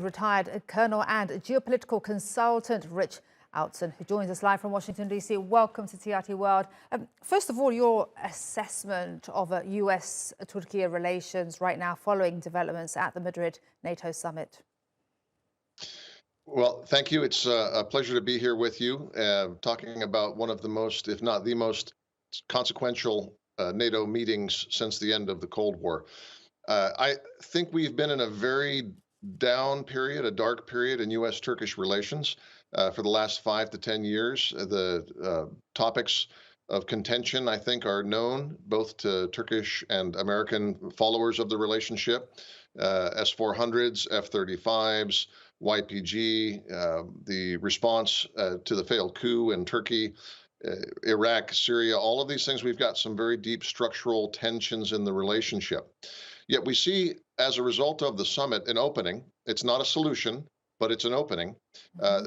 retired colonel and geopolitical consultant Rich Outzen, who joins us live from Washington, D.C. Welcome to TRT World. First of all, your assessment of US-Turkey relations right now following developments at the Madrid NATO summit. Well, thank you. It's a pleasure to be here with you, talking about one of the most, if not the most consequential NATO meetings since the end of the Cold War. I think we've been in a very down period, a dark period in U.S.-Turkish relations for the last 5 to 10 years. The topics of contention, I think, are known both to Turkish and American followers of the relationship. S-400s, F-35s, YPG, the response to the failed coup in Turkey, Iraq, Syria, all of these things, we've got some very deep structural tensions in the relationship. Yet we see, as a result of the summit, an opening. It's not a solution, but it's an opening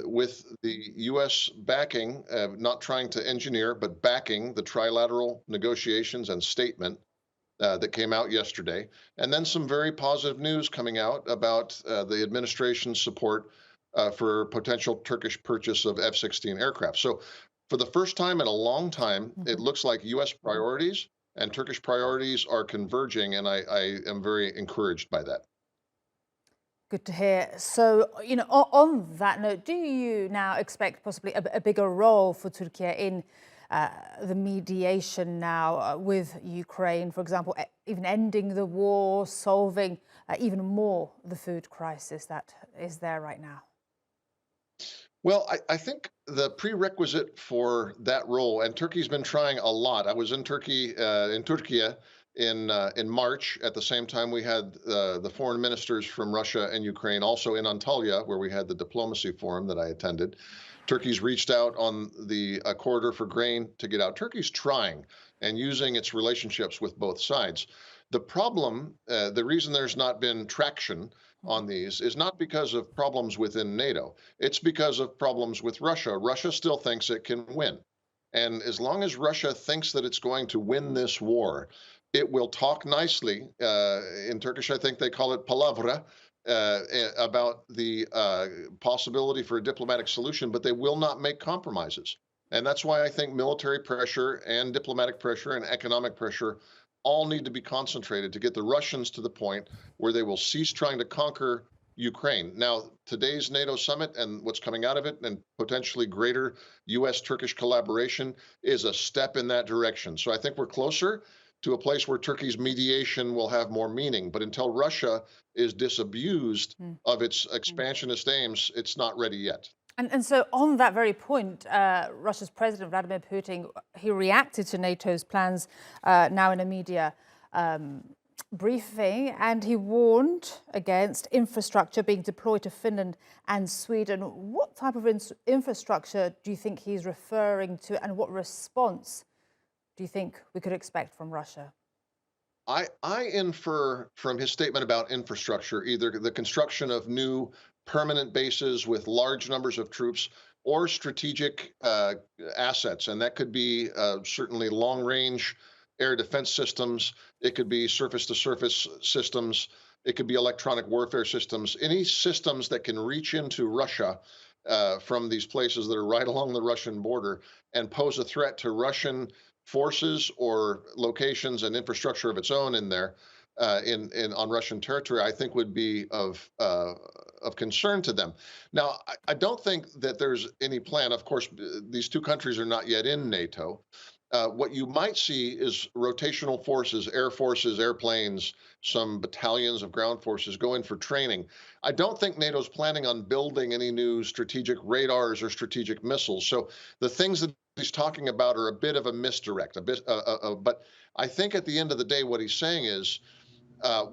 with the U.S. backing, not trying to engineer, but backing the trilateral negotiations and statement that came out yesterday. And then some very positive news coming out about the administration's support for potential Turkish purchase of F-16 aircraft. So for the first time in a long time, it looks like U.S. priorities and Turkish priorities are converging, and I am very encouraged by that. Good to hear. So, on that note, do you now expect possibly a bigger role for Turkey in the mediation now with Ukraine, for example, even ending the war, solving even more the food crisis that is there right now? Well, I think the prerequisite for that role, and Turkey's been trying a lot. I was in Turkey, in Türkiye in March. At the same time, we had the foreign ministers from Russia and Ukraine, also in Antalya, where we had the diplomacy forum that I attended. Turkey's reached out on the corridor for grain to get out. Turkey's trying and using its relationships with both sides. The problem, the reason there's not been traction on these is not because of problems within NATO. It's because of problems with Russia. Russia still thinks it can win. And as long as Russia thinks that it's going to win this war, it will talk nicely. In Turkish, I think they call it palavra, about the possibility for a diplomatic solution, but they will not make compromises. And that's why I think military pressure and diplomatic pressure and economic pressure all need to be concentrated to get the Russians to the point where they will cease trying to conquer Ukraine. Now, today's NATO summit and what's coming out of it and potentially greater U.S.-Turkish collaboration is a step in that direction. So I think we're closer to a place where Turkey's mediation will have more meaning. But until Russia is disabused of its expansionist aims, it's not ready yet. And so on that very point, Russia's President Vladimir Putin, he reacted to NATO's plans now in a media briefing, and he warned against infrastructure being deployed to Finland and Sweden. What type of infrastructure do you think he's referring to, and what response do you think we could expect from Russia? I infer from his statement about infrastructure either the construction of new permanent bases with large numbers of troops or strategic assets. And that could be certainly long-range air defense systems. It could be surface-to-surface systems. It could be electronic warfare systems. Any systems that can reach into Russia from these places that are right along the Russian border and pose a threat to Russian forces or locations and infrastructure of its own in there on Russian territory, I think would be of concern to them. Now, I don't think that there's any plan. Of course, these two countries are not yet in NATO. What you might see is rotational forces, air forces, airplanes, some battalions of ground forces go in for training. I don't think NATO's planning on building any new strategic radars or strategic missiles. So the things that he's talking about are a bit of a misdirect. But I think at the end of the day, what he's saying is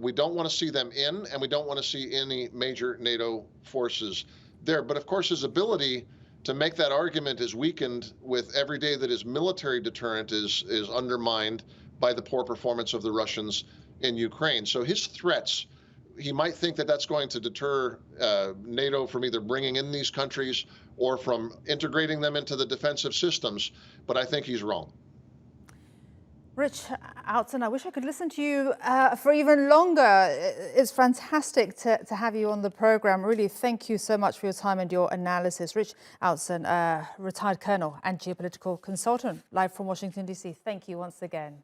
we don't want to see them in, and we don't want to see any major NATO forces there. But of course, his ability to make that argument is weakened with every day that his military deterrent is undermined by the poor performance of the Russians in Ukraine. So his threats, he might think that that's going to deter NATO from either bringing in these countries or from integrating them into the defensive systems, but I think he's wrong. Rich Outzen, I wish I could listen to you for even longer. It's fantastic to have you on the program. Really, thank you so much for your time and your analysis. Rich Outzen, retired colonel and geopolitical consultant, live from Washington, D.C. Thank you once again.